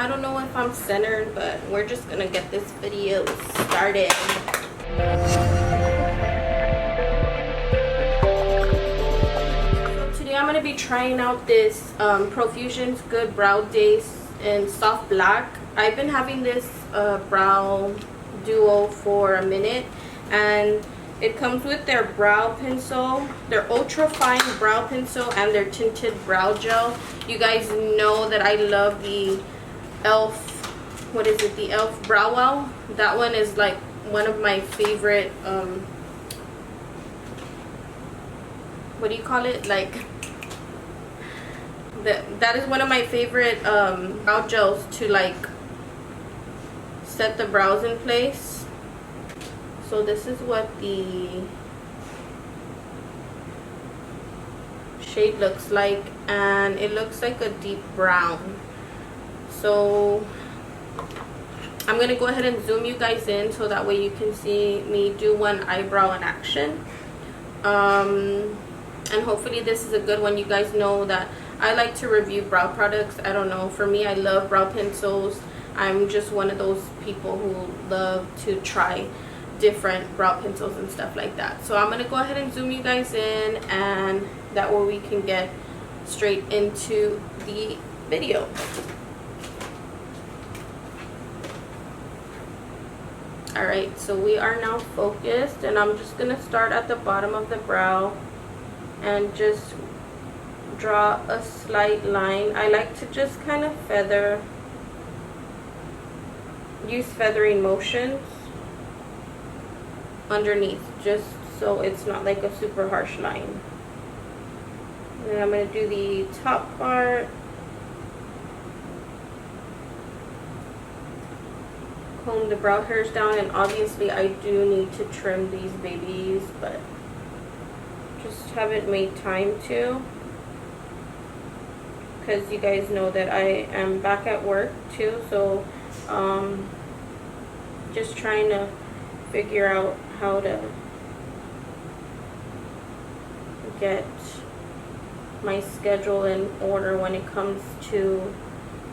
I don't know if I'm centered, but we're just gonna get this video started. So today I'm gonna be trying out this Profusions Good Brow Base in Soft Black. I've been having this brow duo for a minute, and it comes with their brow pencil, their ultra fine brow pencil, and their tinted brow gel. You guys know that I love the what is it, the e.l.f. brow wow. That one is like one of my favorite what do you call it, like that is one of my favorite brow gels to like set the brows in place. So this is what the shade looks like, and it looks like a deep brown. So I'm gonna go ahead and zoom you guys in so that way you can see me do one eyebrow in action. And hopefully this is a good one. You guys know that I like to review brow products. I don't know, for me, I love brow pencils. I'm just one of those people who love to try different brow pencils and stuff like that. So I'm gonna go ahead and zoom you guys in, and that way we can get straight into the video. Alright, so we are now focused, and I'm just gonna start at the bottom of the brow and just draw a slight line. I like to just kind of use feathering motions underneath, just so it's not like a super harsh line. And then I'm going to do the top part. Comb the brow hairs down, and obviously I do need to trim these babies, but just haven't made time to, because you guys know that I am back at work too. So just trying to figure out how to get my schedule in order when it comes to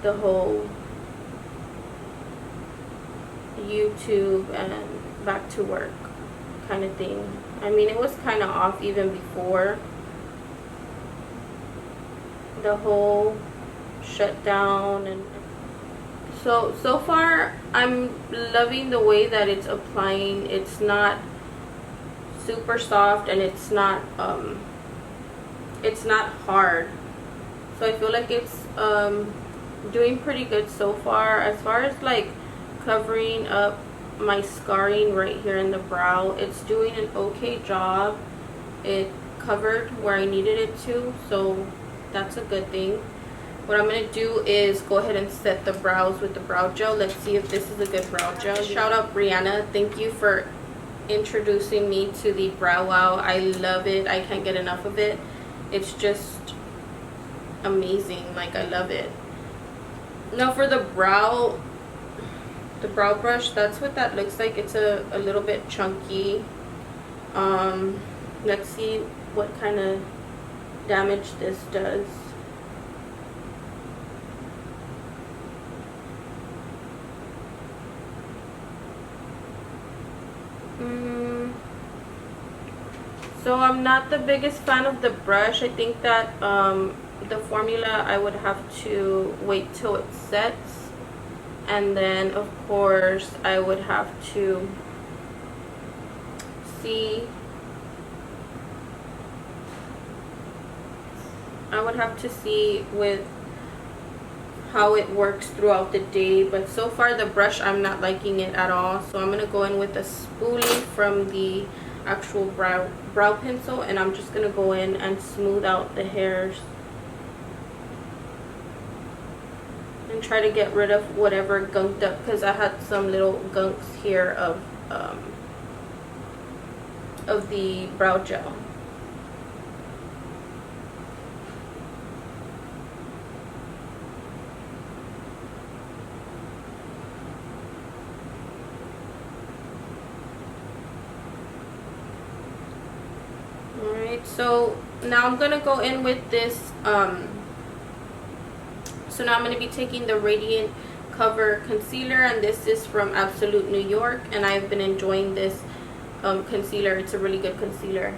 the whole YouTube and back to work kind of thing. I mean, it was kind of off even before the whole shutdown. And so far I'm loving the way that it's applying. It's not super soft, and it's not hard. So I feel like it's doing pretty good so far. As far as like covering up my scarring right here in the brow, it's doing an okay job. It covered where I needed it to, so that's a good thing. What I'm going to do is go ahead and set the brows with the brow gel. Let's see if this is a good brow gel. Shout out Brianna, thank you for introducing me to the brow wow. I love it. I can't get enough of it. It's just amazing. Like, I love it. Now for the brow brush, that's what that looks like. It's a little bit chunky. Let's see what kind of damage this does. So I'm not the biggest fan of the brush. I think that the formula, I would have to wait till it sets, and then of course I would have to see with how it works throughout the day. But so far the brush, I'm not liking it at all. So I'm going to go in with a spoolie from the actual brow pencil, and I'm just going to go in and smooth out the hairs and try to get rid of whatever gunked up, because I had some little gunks here of the brow gel. Alright, so now I'm going to go in with this, so now I'm going to be taking the Radiant Cover Concealer, and this is from Absolute New York, and I've been enjoying this concealer. It's a really good concealer.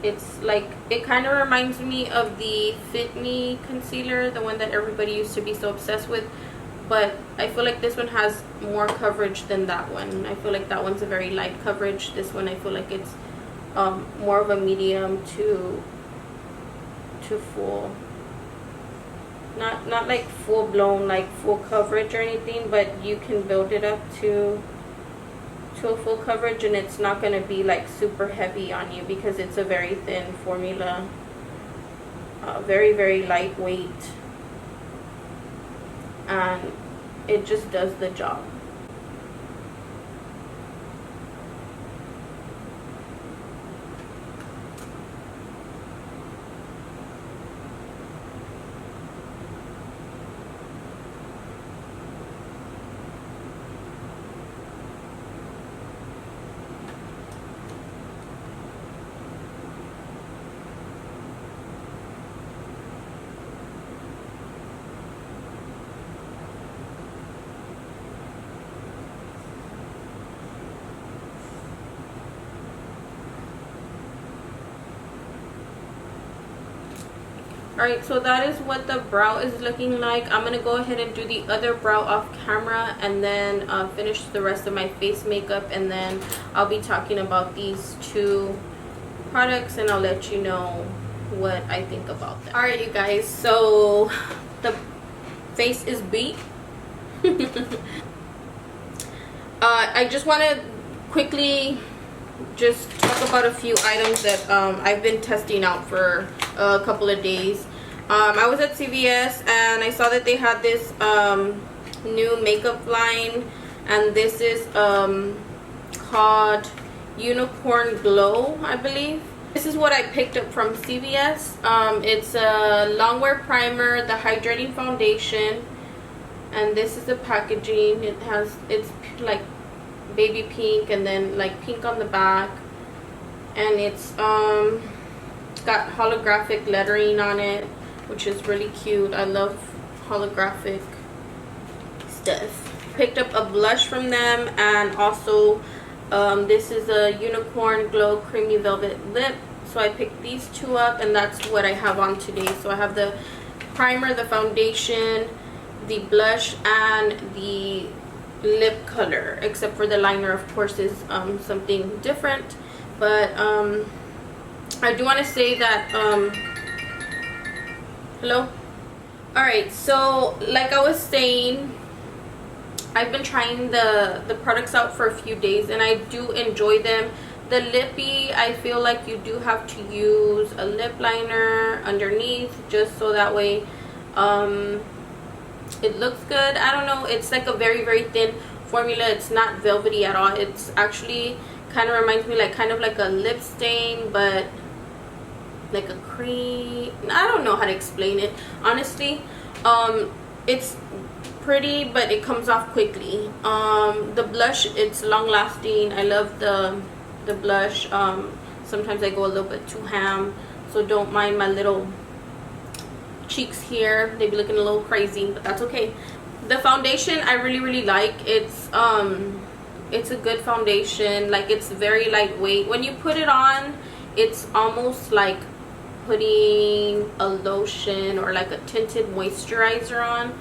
It's like, it kind of reminds me of the Fit Me concealer, the one that everybody used to be so obsessed with, but I feel like this one has more coverage than that one. I feel like that one's a very light coverage. This one I feel like it's more of a medium to full, not like full blown like full coverage or anything, but you can build it up to a full coverage, and it's not going to be like super heavy on you because it's a very thin formula, very lightweight, and it just does the job. Alright, so that is what the brow is looking like. I'm going to go ahead and do the other brow off camera, and then finish the rest of my face makeup, and then I'll be talking about these two products, and I'll let you know what I think about them. Alright, you guys, so the face is beat. I just want to quickly just talk about a few items that I've been testing out for a couple of days. I was at CVS and I saw that they had this new makeup line, and this is called Unicorn Glow, I believe. This is what I picked up from CVS. It's a longwear primer, the hydrating foundation, and this is the packaging. It's like baby pink and then like pink on the back, and it's got holographic lettering on it, which is really cute. I love holographic stuff. Picked up a blush from them, and also this is a Unicorn Glow Creamy Velvet Lip. So I picked these two up, and that's what I have on today. So I have the primer, the foundation, the blush, and the lip color, except for the liner, of course, is something different. But I do want to say that hello. Alright, so like I was saying, I've been trying the products out for a few days, and I do enjoy them. The lippy, I feel like you do have to use a lip liner underneath, just so that way it looks good. I don't know, it's like a very thin formula. It's not velvety at all. It's actually kind of reminds me like kind of like a lip stain, but like a cream. I don't know how to explain it, honestly. It's pretty, but it comes off quickly. The blush, it's long lasting. I love the blush. Sometimes I go a little bit too ham, so don't mind my little cheeks here. They be looking a little crazy, but that's okay. The foundation I really like. It's a good foundation. Like, it's very lightweight. When you put it on, it's almost like putting a lotion or like a tinted moisturizer on,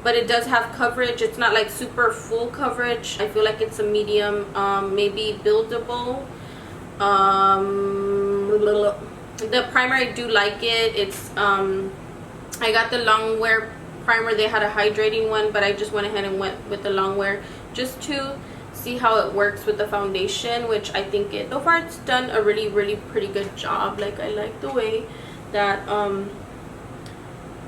but it does have coverage. It's not like super full coverage. I feel like it's a medium, maybe buildable. The primer, I do like it. It's I got the longwear primer. They had a hydrating one, but I just went ahead and went with the longwear just to see how it works with the foundation, which I think so far it's done a really pretty good job. Like, I like the way that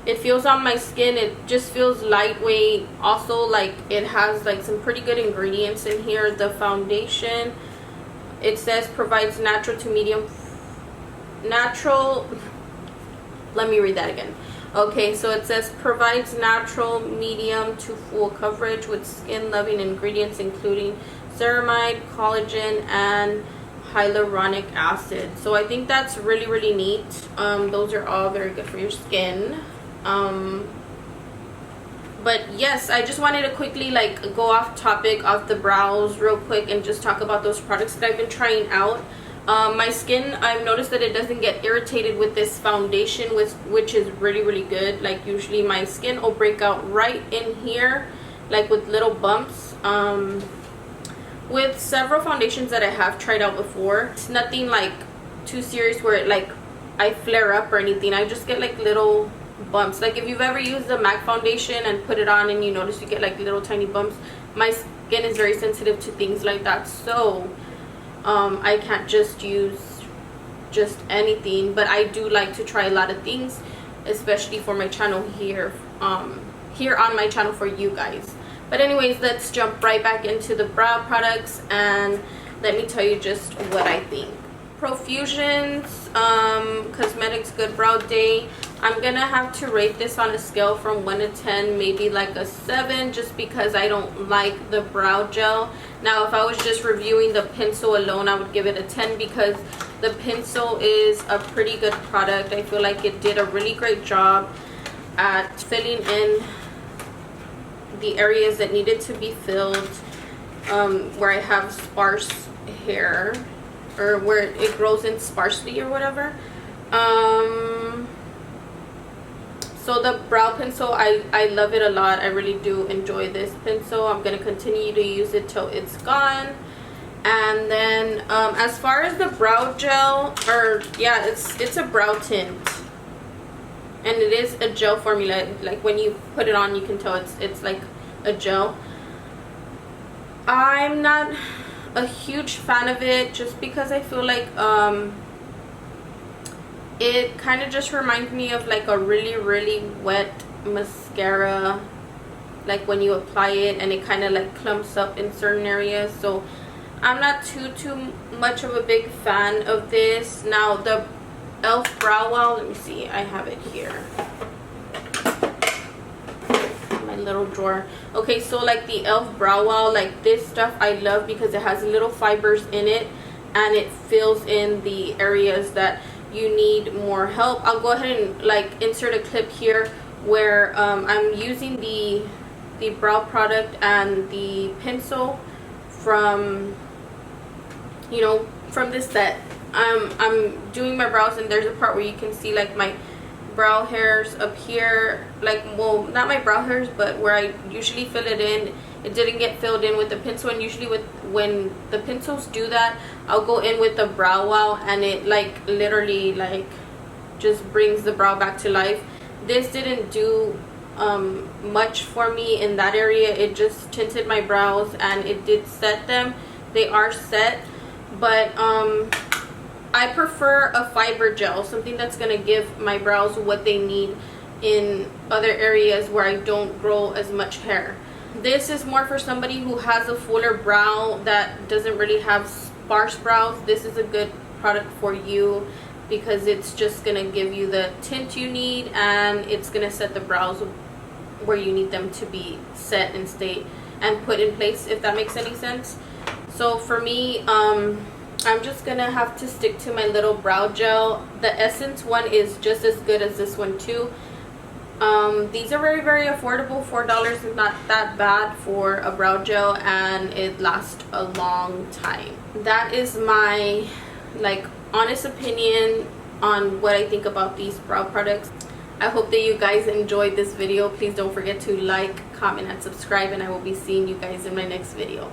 it feels on my skin. It just feels lightweight. Also, like, it has like some pretty good ingredients in here. The foundation, it says provides natural to medium natural, let me read that again. Okay, so it says provides natural, medium to full coverage with skin loving ingredients including ceramide, collagen, and hyaluronic acid. So I think that's really neat. Those are all very good for your skin. But yes, I just wanted to quickly like go off topic, off the brows real quick, and just talk about those products that I've been trying out. My skin, I've noticed that it doesn't get irritated with this foundation, which is really good. Like usually my skin will break out right in here, like with little bumps. With several foundations that I have tried out before, it's nothing like too serious where it like I flare up or anything. I just get like little bumps. Like if you've ever used the MAC foundation and put it on and you notice you get like little tiny bumps, my skin is very sensitive to things like that. So I can't just use just anything, but I do like to try a lot of things, especially for my channel here on my channel for you guys. But anyways, let's jump right back into the brow products and let me tell you just what I think. Profusions Cosmetics Good Brow Day. I'm gonna have to rate this on a scale from 1 to 10, maybe like a 7, just because I don't like the brow gel. Now if I was just reviewing the pencil alone, I would give it a 10 because the pencil is a pretty good product. I feel like it did a really great job at filling in the areas that needed to be filled, where I have sparse hair, or where it grows in sparsely or whatever. So the brow pencil, I love it a lot. I really do enjoy this pencil. I'm going to continue to use it till it's gone. And then as far as the brow gel, or yeah, it's a brow tint, and it is a gel formula. Like when you put it on, you can tell it's like a gel. I'm not a huge fan of it, just because I feel like it kind of just reminds me of like a really wet mascara, like when you apply it and it kind of like clumps up in certain areas. So I'm not too much of a big fan of this. Now the e.l.f. brow gel, let me see, I have it here, my little drawer. Okay, so like the e.l.f. brow gel, like this stuff I love because it has little fibers in it and it fills in the areas that you need more help. I'll go ahead and like insert a clip here where I'm using the brow product and the pencil from, you know, from this set. I'm doing my brows, and there's a part where you can see like my brow hairs up here, like, well, not my brow hairs, but where I usually fill it in, it didn't get filled in with the pencil. And usually when the pencils do that, I'll go in with the brow gel and it like literally like just brings the brow back to life. This didn't do much for me in that area. It just tinted my brows and it did set them. They are set, but I prefer a fiber gel, something that's gonna give my brows what they need in other areas where I don't grow as much hair. This is more for somebody who has a fuller brow that doesn't really have sparse brows. This is a good product for you because it's just gonna give you the tint you need, and it's gonna set the brows where you need them to be set and stay and put in place, if that makes any sense. So for me, I'm just gonna have to stick to my little brow gel. The Essence one is just as good as this one too. These are very affordable. $4 is not that bad for a brow gel, and it lasts a long time. That is my like honest opinion on what I think about these brow products. I hope that you guys enjoyed this video. Please don't forget to like, comment, and subscribe, and I will be seeing you guys in my next video.